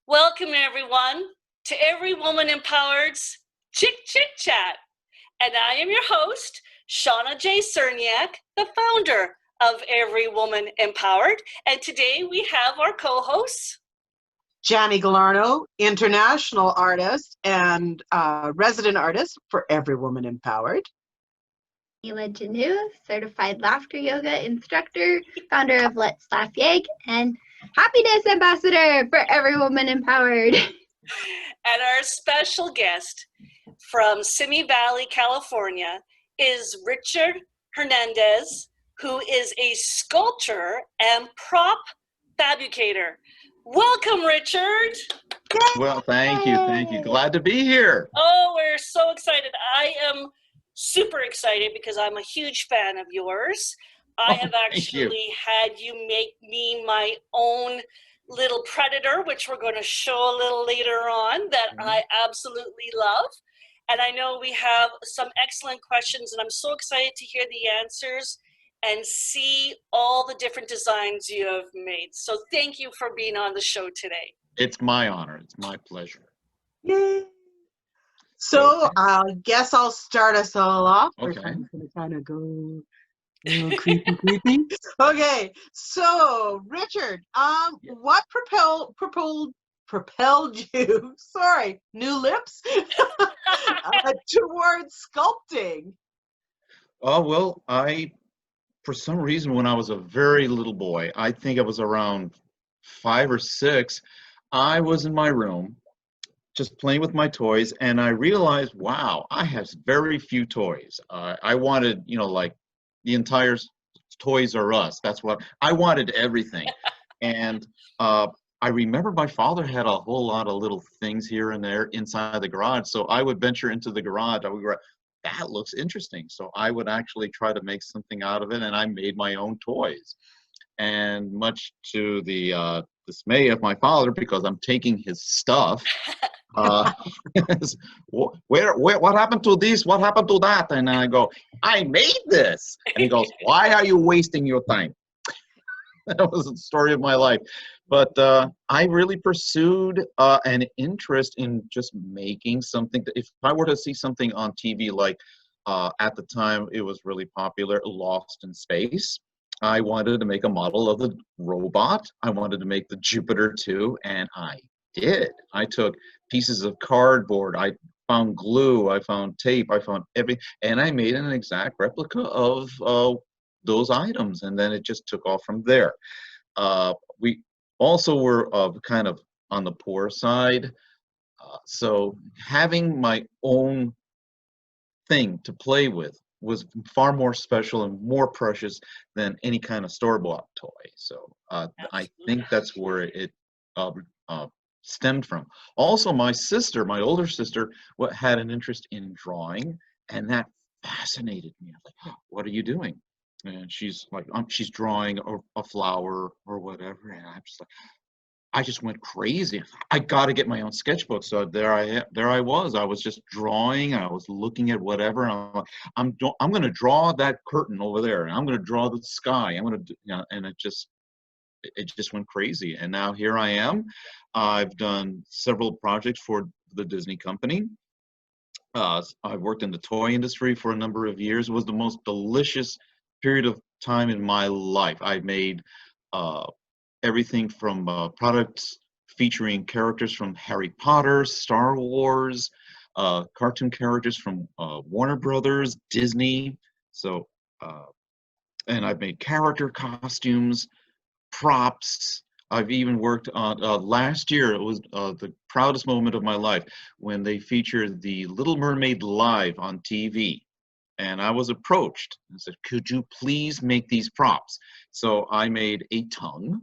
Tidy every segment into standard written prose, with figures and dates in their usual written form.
Welcome, everyone, to Every Woman Empowered's Chit Chat. And I am your host, Shauna J. Cerniak, the founder of Every Woman Empowered. And today we have our co-hosts, Janny Galarno, international artist and resident artist for Every Woman Empowered. Mila Janu, certified laughter yoga instructor, founder of Let's Laugh Yag, and happiness ambassador for Every Woman Empowered. And our special guest from Simi Valley, California, is Richard Hernandez, who is a sculptor and prop fabricator. Welcome, Richard. Well, thank you. Glad to be here. Oh, we're so excited. I am super excited because I'm a huge fan of yours. I have actually had you make me my own little predator, which we're going to show a little later on, that I absolutely love. And I know we have some excellent questions, and I'm so excited to hear the answers and see all the different designs you have made. So thank you for being on the show today. It's my honor. It's my pleasure. Yay. So I guess I'll start us all off. Okay. We're going to kind of go a little creepy. Okay, so Richard, what propelled you, sorry, new lips, towards sculpting? Oh, well, for some reason, when I was a very little boy, I think I was around 5 or 6, I was in my room just playing with my toys, and I realized, wow, I have very few toys. I wanted, like the entire Toys R Us. That's what I wanted, everything. And I remember my father had a whole lot of little things here and there inside the garage. So I would venture into the garage. I would go, that looks interesting. So I would actually try to make something out of it, and I made my own toys. And much to the dismay of my father, because I'm taking his stuff, what happened to this? What happened to that? And I go, I made this. And he goes, why are you wasting your time? That was the story of my life. But I really pursued an interest in just making something. If I were to see something on TV, like at the time it was really popular, Lost in Space, I wanted to make a model of the robot. I wanted to make the Jupiter too, and I did. I took pieces of cardboard, I found glue, I found tape, I found everything, and I made an exact replica of those items, and then it just took off from there. We also were kind of on the poor side, so having my own thing to play with was far more special and more precious than any kind of store-bought toy. So I think that's where it stemmed from. Also, my older sister, had an interest in drawing, and that fascinated me. I was like, what are you doing? And she's like, she's drawing a flower or whatever, and I just went crazy. I got to get my own sketchbook. So there I was. I was just drawing. I was looking at whatever. And I'm going to draw that curtain over there, and I'm going to draw the sky. I'm going to, and it just went crazy. And now here I am. I've done several projects for the Disney company. I've worked in the toy industry for a number of years. It was the most delicious period of time in my life. I made everything from products featuring characters from Harry Potter, Star Wars, cartoon characters from Warner Brothers, Disney. So, and I've made character costumes, props. I've even worked on, last year, it was the proudest moment of my life when they featured the Little Mermaid live on TV. And I was approached and said, could you please make these props? So I made a tongue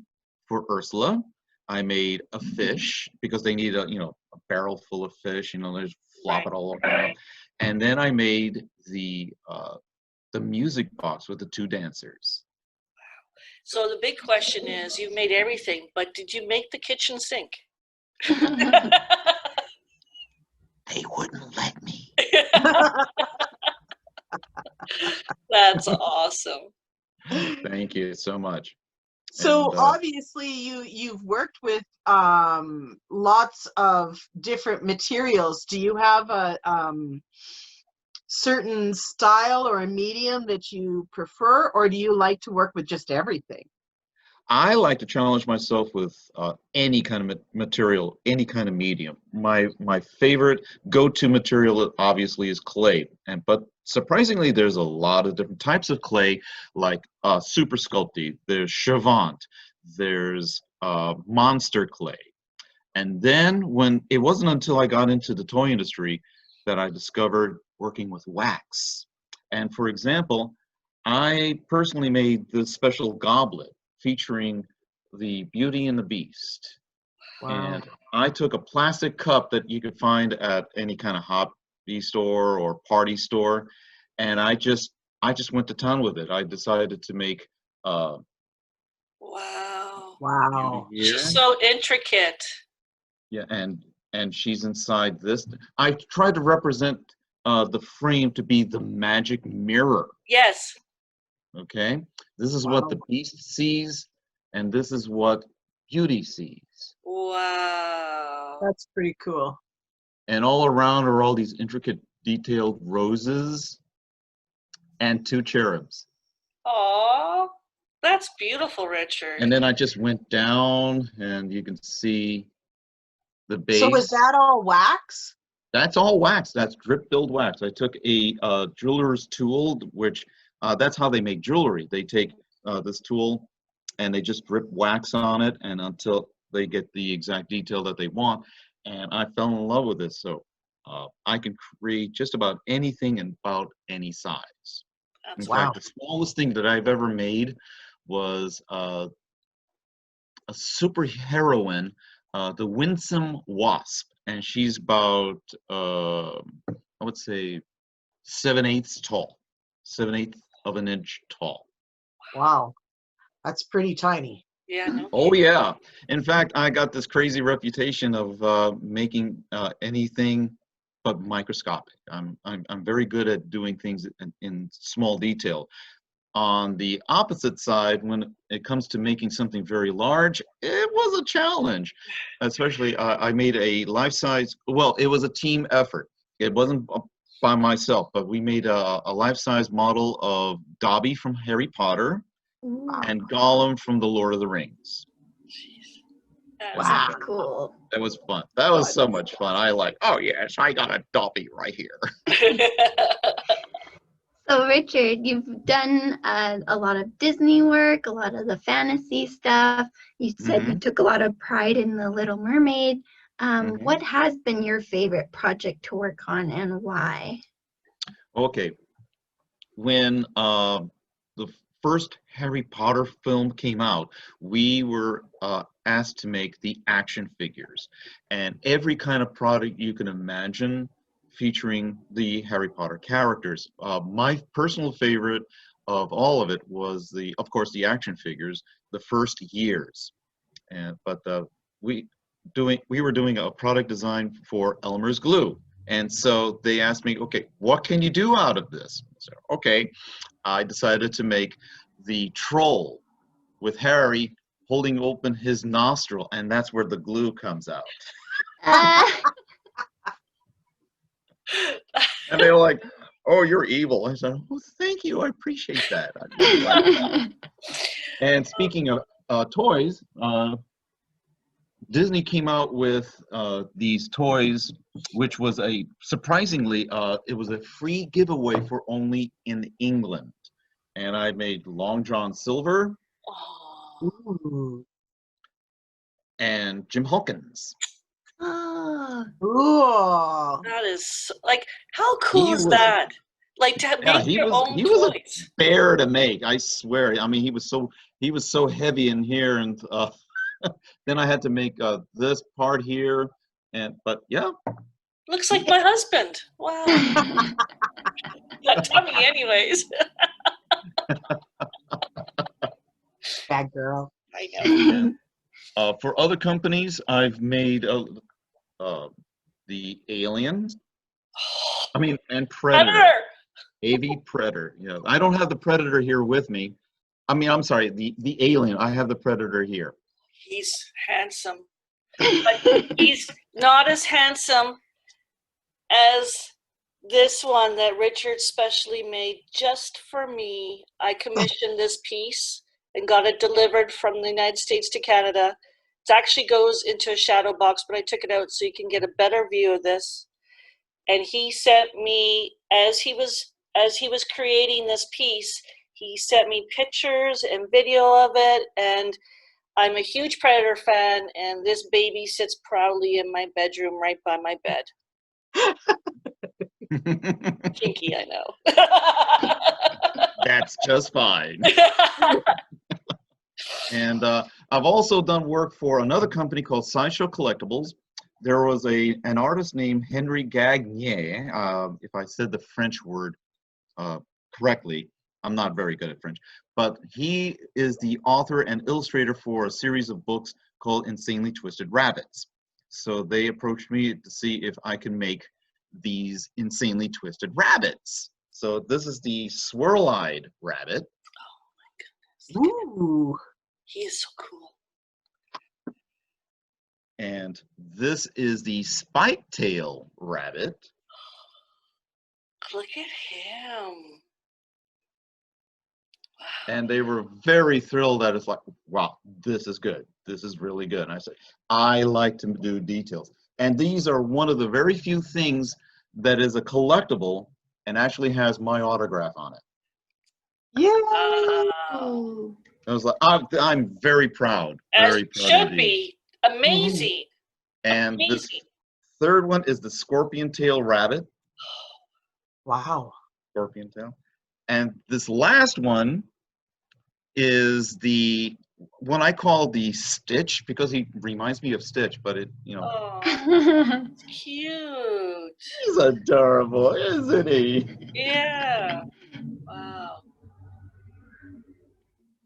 for Ursula. I made a fish because they need a barrel full of fish, there's flop it all around. And then I made the music box with the 2 dancers. So the big question is, you've made everything, but did you make the kitchen sink? They wouldn't let me. That's awesome. Thank you so much. So And obviously you've worked with lots of different materials. Do you have a certain style or a medium that you prefer, or do you like to work with just everything? I like to challenge myself with any kind of material, any kind of medium. My favorite go-to material obviously is clay, but surprisingly, there's a lot of different types of clay, like super sculpting. There's Chavant, there's monster clay, and then when it wasn't until I got into the toy industry that I discovered working with wax. And for example, I personally made this special goblet featuring the Beauty and the Beast. Wow. And I took a plastic cup that you could find at any kind of hobby store or party store, and I just went to town with it. I decided to make Wow. Wow. Beauty She's here. so intricate. Yeah, and she's inside this. I tried to represent the frame to be the magic mirror. Yes. Okay, this is what Wow. the Beast sees, and this is what Beauty sees. Wow. That's pretty cool. And all around are all these intricate, detailed roses and two cherubs. Aw, that's beautiful, Richard. And then I just went down, and you can see the base. So was that all wax? That's all wax. That's drip build wax. I took a jeweler's tool, which that's how they make jewelry. They take this tool and they just drip wax on it, and until they get the exact detail that they want. And I fell in love with this. So I can create just about anything and about any size. In That's Wow. fact, the smallest thing that I've ever made was a superheroine, the Winsome Wasp, and she's about I would say 7/8 tall, 7/8 of an inch tall. Wow. That's pretty tiny. Yeah, no. Oh yeah. In fact, I got this crazy reputation of making anything but microscopic. I'm very good at doing things in small detail. On the opposite side, when it comes to making something very large, it was a challenge. Especially, I made a life-size, well, it was a team effort. It wasn't by myself, but we made a life-size model of Dobby from Harry Potter Ooh, and Gollum from The Lord of the Rings. That is Wow. that's cool. That was fun. That was so much fun. I like, oh yes, I got a Dobby right here. So, Richard, you've done a lot of Disney work, a lot of the fantasy stuff. You said you took a lot of pride in The Little Mermaid. Mhm. What has been your favorite project to work on and why? Okay. When the first Harry Potter film came out, we were asked to make the action figures, and every kind of product you can imagine featuring the Harry Potter characters. My personal favorite of all of it was of course, the action figures, the first years. But we were doing a product design for Elmer's glue, and so they asked me, okay, what can you do out of this? So, okay, I decided to make the troll with Harry holding open his nostril, and that's where the glue comes out. And they were like, oh, you're evil. I said, oh, thank you. I appreciate that. I really like that. And speaking of toys, Disney came out with these toys, which was surprisingly, it was a free giveaway for only in England. And I made Long John Silver Oh, Ooh. and Jim Hawkins. Oh, Ooh. that is like, how cool He is was- that? Like to Yeah, make he your was- own he was a- toys. Bear to make, I swear. I mean, he was so heavy in here, and then I had to make this part here, but yeah. Looks like my husband. Wow. Not tummy, anyways. Bad girl. I know. For other companies, I've made the Aliens. I mean, and Predator. Predator. AV Predator. Yeah, I don't have the Predator here with me, I'm sorry, the alien. I have the predator here. He's handsome, but he's not as handsome as this one that Richard specially made just for me. I commissioned this piece and got it delivered from the United States to Canada. It actually goes into a shadow box, but I took it out so you can get a better view of this. And he sent me, as he was creating this piece, he sent me pictures and video of it, and I'm a huge Predator fan, and this baby sits proudly in my bedroom right by my bed. Kinky, I know. That's just fine. And I've also done work for another company called Sideshow Collectibles. There was an artist named Henry Gagnier. If I said the French word correctly, I'm not very good at French, but he is the author and illustrator for a series of books called Insanely Twisted Rabbits. So they approached me to see if I can make these insanely twisted rabbits. So this is the swirl-eyed rabbit. Oh my goodness. Ooh. He is so cool. And this is the spike-tail rabbit. Look at him. Wow. And they were very thrilled that it's like, wow, this is good. This is really good. And I said, I like to do details. And these are one of the very few things that is a collectible and actually has my autograph on it. Yeah. Oh. I was like, I'm very proud. As Very it proud should indeed. be. Amazing. And this Amazing. third one is the scorpion tail rabbit. Wow. Scorpion tail. And this last one is the one I call the Stitch, because he reminds me of Stitch, but it, Oh, it's cute. he's adorable, isn't he? Yeah. Wow.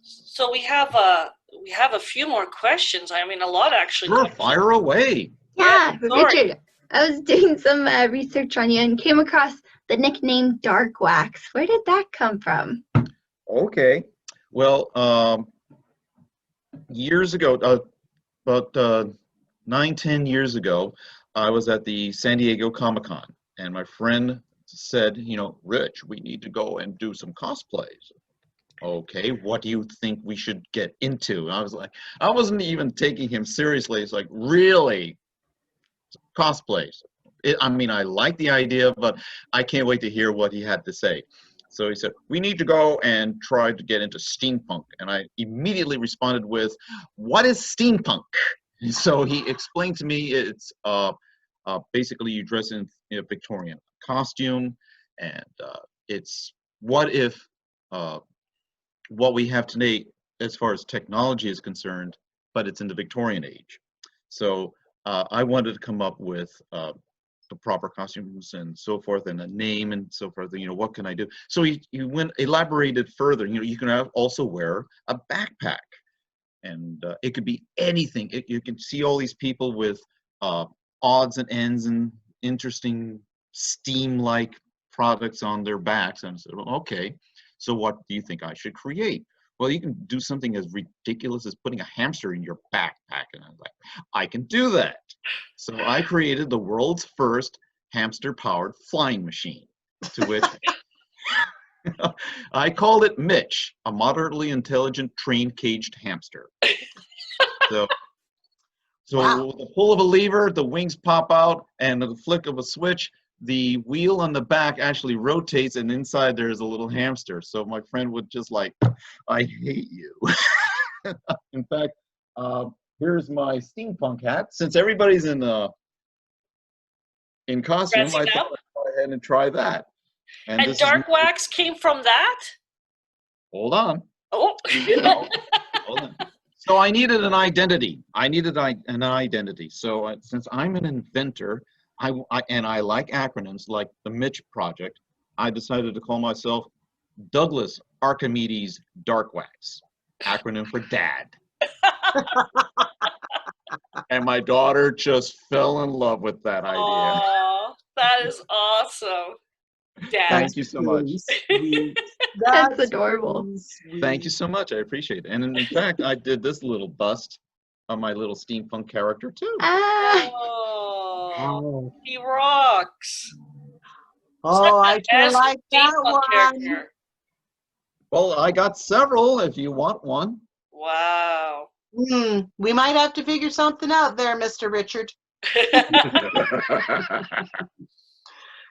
So we have a few more questions. I mean, a lot actually. Sure, fire away. Yeah, sorry. Richard, I was doing some research on you and came across the nickname Dark Wax. Where did that come from? Okay. Well, years ago, about 9-10 years ago, I was at the San Diego Comic-Con, and my friend said, Rich, we need to go and do some cosplays. Okay, what do you think we should get into? And I was like, I wasn't even taking him seriously. It's like, really? Cosplays. I like the idea, but I can't wait to hear what he had to say. So he said, we need to go and try to get into steampunk. And I immediately responded with, what is steampunk? And so he explained to me it's basically you dress in a Victorian costume, and it's what if what we have today as far as technology is concerned, but it's in the Victorian age. So I wanted to come up with the proper costumes and so forth, and a name and so forth. What can I do? So he elaborated further. You can also wear a backpack, and it could be anything. You can see all these people with odds and ends and interesting steam-like products on their backs. And I said, well, okay. So what do you think I should create? Well, you can do something as ridiculous as putting a hamster in your backpack. And I was like, I can do that. So I created the world's first hamster-powered flying machine, to which I called it Mitch, a moderately intelligent trained caged hamster. So Wow. with the pull of a lever, the wings pop out, and the flick of a switch, the wheel on the back actually rotates, and inside there is a little hamster. So my friend would just like, I hate you. In fact, here's my steampunk hat. Since everybody's in costume, Dressing I thought up? I'd go ahead and try that. And this Dark is, Wax came from that? hold on. Oh. Hold on. So I needed an identity. An identity. So since I'm an inventor, I like acronyms like the Mitch Project, I decided to call myself Douglas Archimedes Dark Wax, acronym for Dad. And my daughter just fell in love with that idea. Aw, that is awesome. Dad. Thank you so much. Really sweet. That's adorable. really sweet. Thank you so much. I appreciate it. And in fact, I did this little bust of my little steampunk character too. Ah, Oh, Oh, he rocks. oh, I sure As a like that steampunk one. character. Well, I got several if you want one. Wow. We might have to figure something out there, Mr. Richard.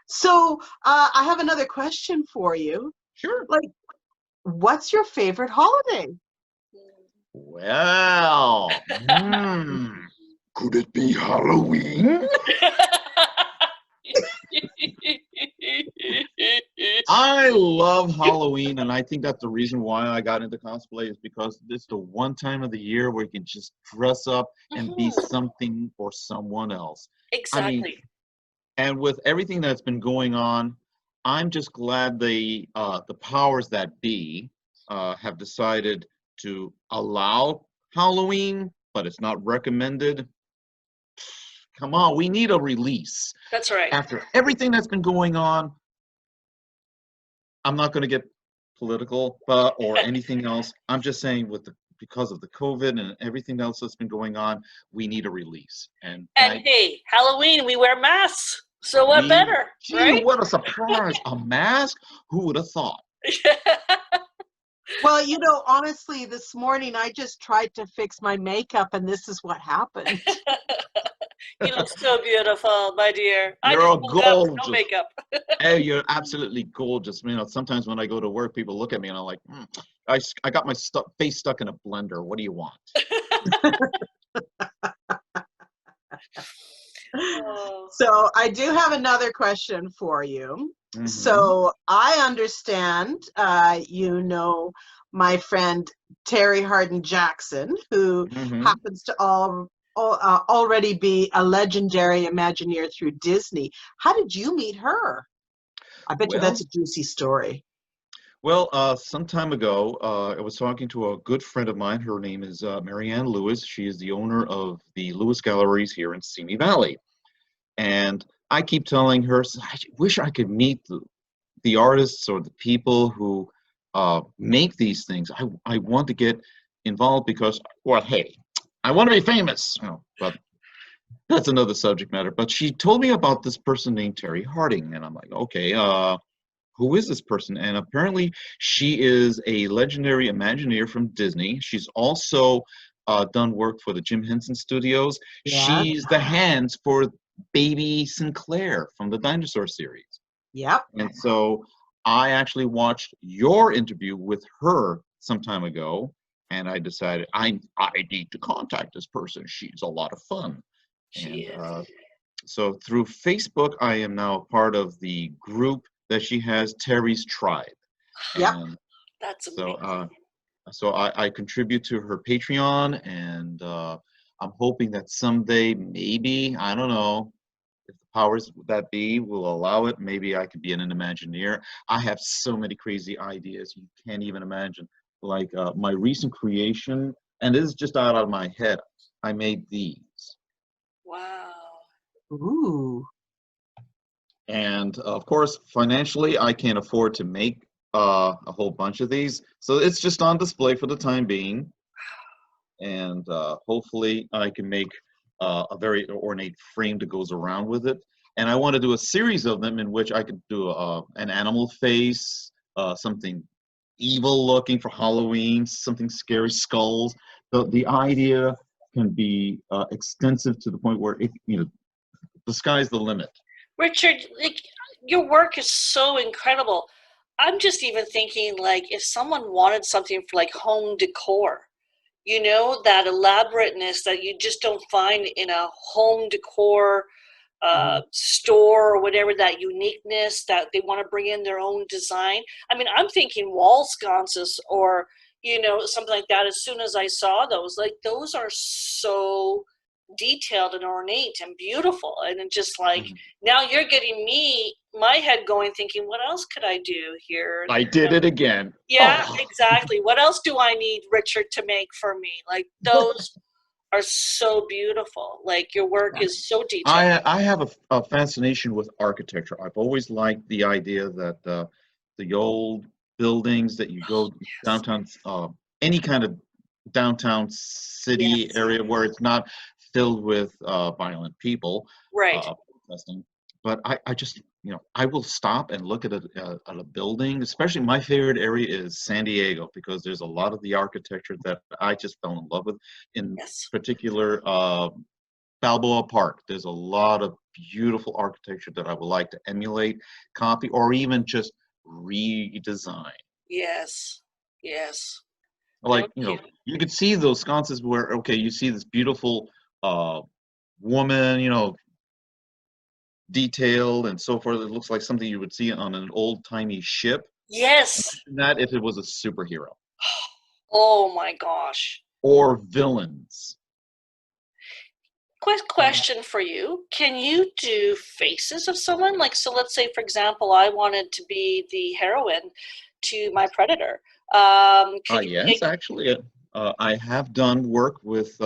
So I have another question for you. Sure. Like, what's your favorite holiday? Well, could it be Halloween? I love Halloween, and I think that's the reason why I got into cosplay is because it's the one time of the year where you can just dress up and be something or someone else. Exactly. I mean, and with everything that's been going on, I'm just glad the powers that be have decided to allow Halloween, but it's not recommended. Come on, we need a release. That's right. After everything that's been going on, I'm not going to get political or anything else. I'm just saying because of the COVID and everything else that's been going on, we need a release. And hey, Halloween, we wear masks. So what better, gee, right? what a surprise. A mask? Who would have thought? Well, honestly, this morning I just tried to fix my makeup, and this is what happened. You look so beautiful, my dear. You're I a just woke up with no gorgeous. makeup. Hey, you're absolutely gorgeous. Sometimes when I go to work, people look at me and I'm like, I got my face stuck in a blender. What do you want? Oh. So I do have another question for you. Mhm. So I understand, my friend Terry Harden Jackson, who Mhm. happens to already be a legendary Imagineer through Disney. How did you meet her? I bet you that's a juicy story. Well, some time ago, I was talking to a good friend of mine. Her name is Marianne Lewis. She is the owner of the Lewis Galleries here in Simi Valley. And I keep telling her, I wish I could meet the artists or the people who make these things. I want to get involved because, well, hey, I want to be famous. But that's another subject matter. But she told me about this person named Terry Harding. And I'm like, okay, who is this person? And apparently she is a legendary Imagineer from Disney. She's also done work for the Jim Henson Studios. Yeah. She's the hands for Baby Sinclair from the Dinosaur series. Yep. And so I actually watched your interview with her some time ago, and I decided I need to contact this person. She's a lot of fun. She is. So through Facebook, I am now part of the group that she has, Terry's Tribe. Yep. And That's amazing. so I contribute to her Patreon, and I'm hoping that someday, maybe, I don't know, if the powers that be will allow it, maybe I could be an Imagineer. I have so many crazy ideas you can't even imagine. Like my recent creation, and this is just out of my head, I made these. Wow. Ooh. And of course, financially, I can't afford to make a whole bunch of these. So it's just on display for the time being. And hopefully I can make a very ornate frame that goes around with it. And I want to do a series of them in which I could do an animal face, something evil looking for Halloween, something scary, skulls. The idea can be extensive to the point where the sky's the limit. Richard, your work is so incredible. I'm just even thinking, if someone wanted something for home decor, that elaborateness that you just don't find in a home decor store or whatever, that uniqueness that they want to bring in their own design. I mean, I'm thinking wall sconces or, something like that. As soon as I saw those, those are so detailed and ornate and beautiful, and it's just now you're getting my head going, thinking, what else could I do here? I did it again. Yeah, exactly. What else do I need Richard to make for me? Those are so beautiful. Your work is so detailed. I have a fascination with architecture. I've always liked the idea that the old buildings that you go downtown, any kind of downtown city area where it's not filled with violent people Right. protesting. But I just, I will stop and look at a building. Especially my favorite area is San Diego, because there's a lot of the architecture that I just fell in love with. In particular, Balboa Park. There's a lot of beautiful architecture that I would like to emulate, copy, or even just redesign. Yes. Yes. Like, you could see those sconces where, okay, you see this beautiful woman, detailed and so forth. It looks like something you would see on an old-timey ship. Yes. Imagine that if it was a superhero. Oh my gosh. Or villains. Quick question for you. Can you do faces of someone? Like, so let's say, for example, I wanted to be the heroine to my predator. Yes, actually, I have done work with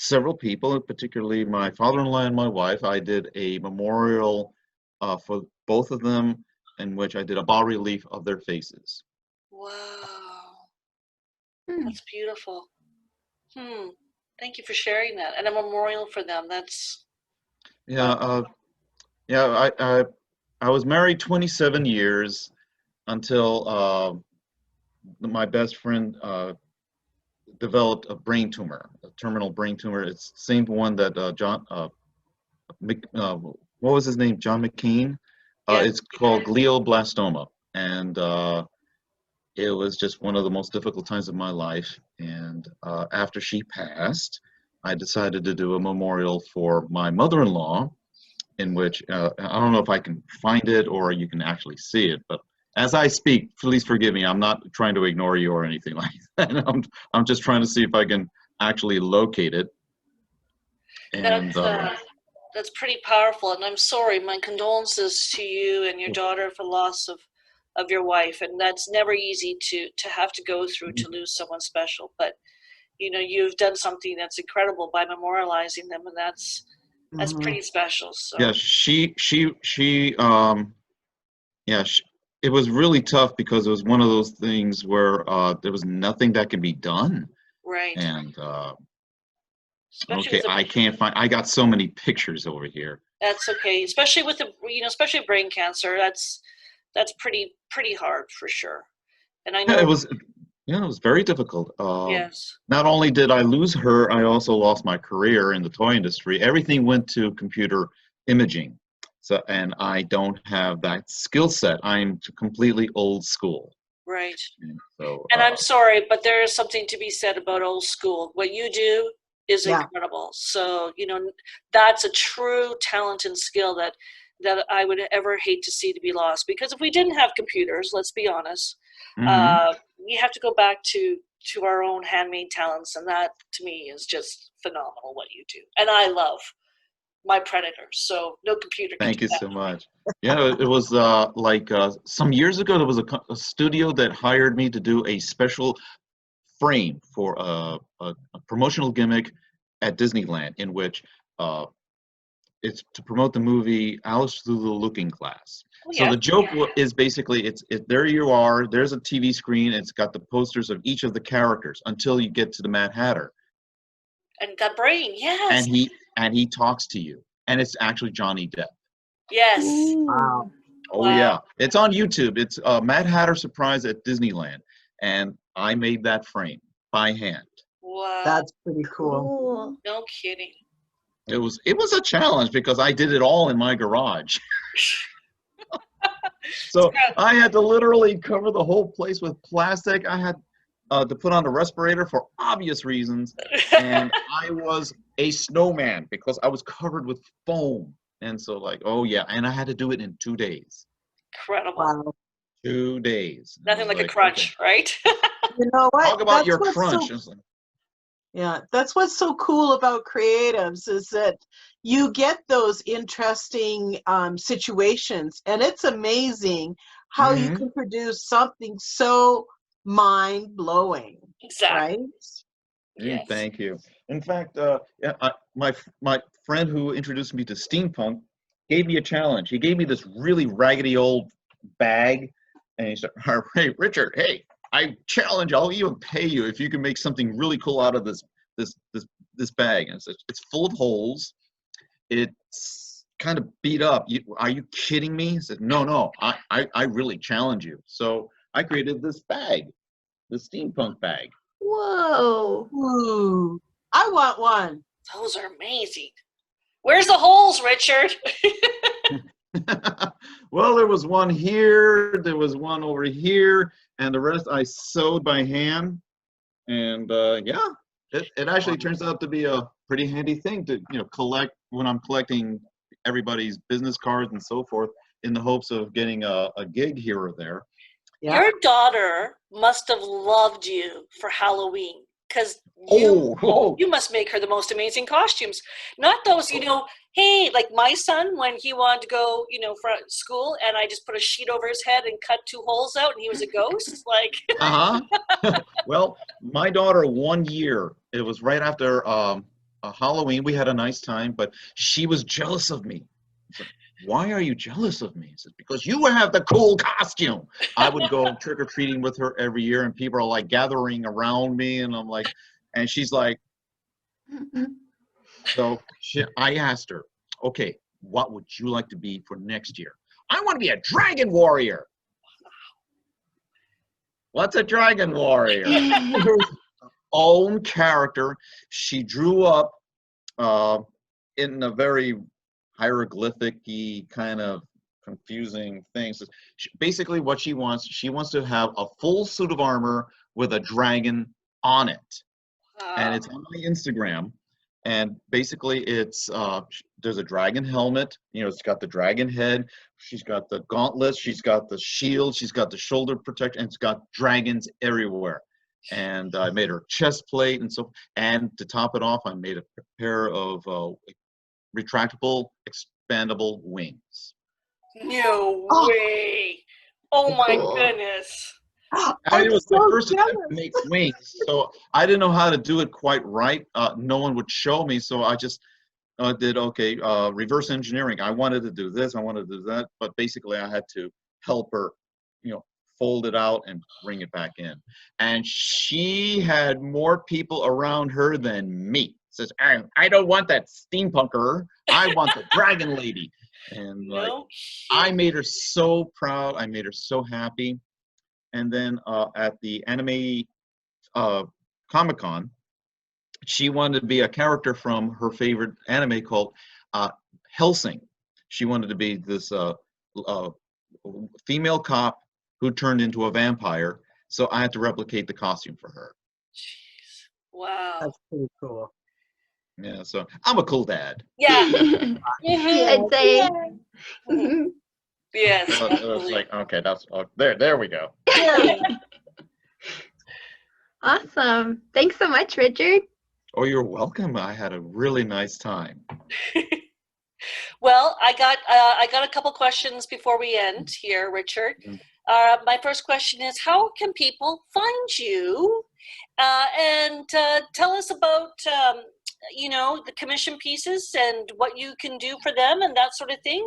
several people, particularly my father-in-law and my wife. I did a memorial for both of them, in which I did a bas relief of their faces. Wow. That's beautiful. Thank you for sharing that. And a memorial for them. That's I was married 27 years until my best friend developed a brain tumor, a terminal brain tumor. It's the same one that what was his name? John McCain. It's called glioblastoma, and it was just one of the most difficult times of my life. And after she passed, I decided to do a memorial for my mother-in-law, in which I don't know if I can find it or you can actually see it, but as I speak, please forgive me. I'm not trying to ignore you or anything like that. I'm just trying to see if I can actually locate it. And that's pretty powerful. And I'm sorry. My condolences to you and your daughter for loss of your wife. And that's never easy to have to go through, to lose someone special. But you've done something that's incredible by memorializing them, and that's pretty special. So yeah, it was really tough because it was one of those things where there was nothing that could be done. Right. And I can't find. I got so many pictures over here. That's okay, especially with especially brain cancer. That's pretty hard for sure. And I know it was very difficult. Yes. Not only did I lose her, I also lost my career in the toy industry. Everything went to computer imaging. So, and I don't have that skill set. I'm completely old school. Right. So, and I'm sorry, but there is something to be said about old school. What you do is incredible. So, that's a true talent and skill that I would ever hate to see to be lost. Because if we didn't have computers, let's be honest, we have to go back to our own handmade talents. And that, to me, is just phenomenal what you do. And I love my predators, so no computer can Thank you so much. Yeah, it was some years ago, there was a studio that hired me to do a special frame for a promotional gimmick at Disneyland, in which it's to promote the movie Alice Through the Looking Glass. So the joke is basically, there you are, there's a TV screen, it's got the posters of each of the characters until you get to the Mad Hatter. And the brain, yes. And he talks to you, and it's actually Johnny Depp. Yes. Wow. Oh yeah, it's on YouTube. It's Mad Hatter Surprise at Disneyland, and I made that frame by hand. Wow, that's pretty cool. No kidding. It was a challenge because I did it all in my garage. So I had to literally cover the whole place with plastic. I had to put on a respirator for obvious reasons, and I was a snowman because I was covered with foam. And so and I had to do it in 2 days. Incredible. Wow. 2 days. Nothing like a crunch, right? You know what? Talk about your crunch. That's what's so cool about creatives, is that you get those interesting situations, and it's amazing how you can produce something so mind-blowing. Exactly. Right? Yes. Thank you. In fact, my friend who introduced me to steampunk gave me a challenge. He gave me this really raggedy old bag, And he said, hey, Richard, hey, I challenge, I'll even pay you if you can make something really cool out of this bag. And it's full of holes. It's kind of beat up. Are you kidding me? He said, no, I really challenge you. So I created this bag, the steampunk bag. Whoa. Ooh, I want one. Those are amazing. Where's the holes, Richard? Well, there was one here, there was one over here, and the rest I sewed by hand. And yeah, it actually turns out to be a pretty handy thing to collect when I'm collecting everybody's business cards and so forth, in the hopes of getting a gig here or there. Yeah. Your daughter must have loved you for Halloween, because you must make her the most amazing costumes. Not those, hey, like my son, when he wanted to go, for school, and I just put a sheet over his head and cut 2 holes out, and he was a ghost. Like, Well, my daughter, one year, it was right after Halloween. We had a nice time, but she was jealous of me. Why are you jealous of me? He said, because you have the cool costume. I would go trick-or-treating with her every year, and people are like gathering around me, and I'm like, and she's like, so I asked her, okay, what would you like to be for next year? I want to be a dragon warrior. What's a dragon warrior? Her own character. She drew up in a very hieroglyphic-y kind of confusing thing. So basically what she wants to have a full suit of armor with a dragon on it. And it's on my Instagram. And basically it's there's a dragon helmet, it's got the dragon head, she's got the gauntlets, she's got the shield, she's got the shoulder protector, and it's got dragons everywhere. And I made her chest plate, and to top it off, I made a pair of retractable, expandable wings. No way. Oh my goodness. It was my first attempt to make wings, so I didn't know how to do it quite right. No one would show me, so I just did reverse engineering. I wanted to do this, I wanted to do that, but basically I had to help her, fold it out and bring it back in. And she had more people around her than me. Says, I don't want that steampunker. I want the dragon lady. And I made her so proud. I made her so happy. And then at the anime Comic-Con, she wanted to be a character from her favorite anime called Hellsing. She wanted to be this female cop who turned into a vampire. So I had to replicate the costume for her. Jeez. Wow. That's pretty cool. Yeah, so I'm a cool dad. Yeah. I'd say. Yes. It was like, okay, that's there we go. Awesome. Thanks so much, Richard. Oh, you're welcome. I had a really nice time. Well, I got a couple questions before we end here, Richard. My first question is, how can people find you? And tell us about the commission pieces and what you can do for them and that sort of thing,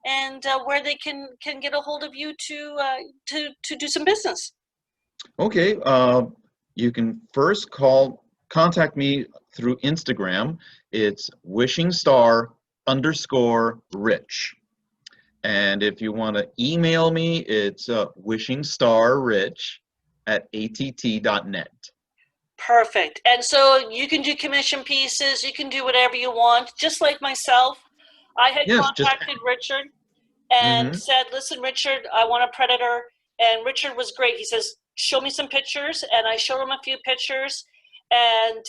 and where they can get a hold of you to do some business. Okay. You can first contact me through Instagram. It's WishingStar_Rich. And if you want to email me, it's WishingStarRich@att.net. Perfect. And so you can do commission pieces, you can do whatever you want, just like myself. I had contacted Richard and said, listen, Richard, I want a Predator. And Richard was great. He says, show me some pictures. And I showed him a few pictures. And,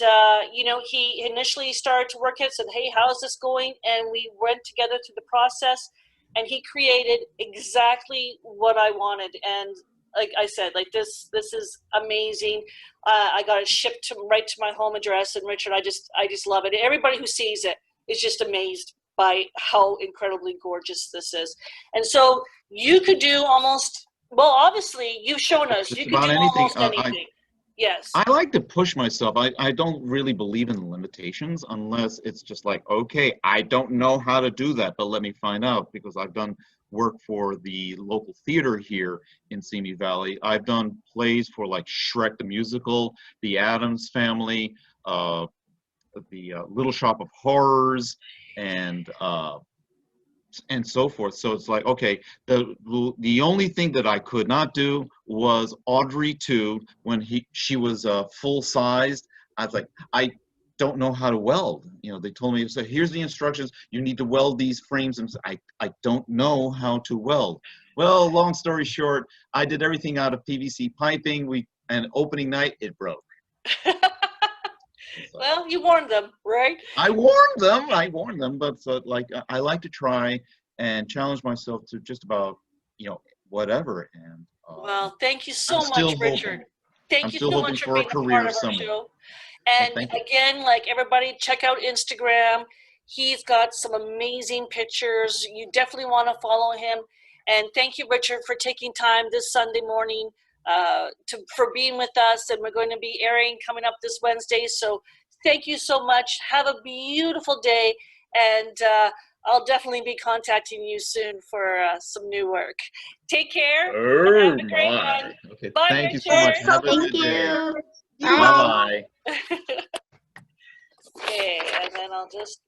he initially started to work it, said, hey, how's this going? And we went together through the process. And he created exactly what I wanted. And like I said, this is amazing. I got it shipped right to my home address. And Richard, I just love it. Everybody who sees it is just amazed by how incredibly gorgeous this is. And so you could do obviously you've shown us, you can do almost anything. Yes. I like to push myself. I don't really believe in limitations unless it's just like, okay, I don't know how to do that, but let me find out, because I've done work for the local theater here in Simi Valley. I've done plays for like Shrek the Musical, The Addams Family, the Little Shop of Horrors, and so forth. So it's like, okay, the only thing that I could not do was Audrey 2 when she was full sized. I was like, I don't know how to weld. You know, they told me, so here's the instructions. You need to weld these frames. And I don't know how to weld. Well, long story short, I did everything out of PVC piping. And opening night, it broke. Well, you warned them, right? I warned them, but like I like to try and challenge myself to just about, you know, whatever. And well, thank you so I'm much, Richard. Thank you so much for being a part of our show. And again, like everybody, check out Instagram. He's got some amazing pictures. You definitely want to follow him. And thank you, Richard, for taking time this Sunday morning for being with us. And we're going to be airing coming up this Wednesday. So thank you so much. Have a beautiful day. And I'll definitely be contacting you soon for some new work. Take care. Oh, and have a great one. Okay. Bye, Thank you so Richard. much. Have a Thank good day. you. Bye-bye. Okay, and then I'll just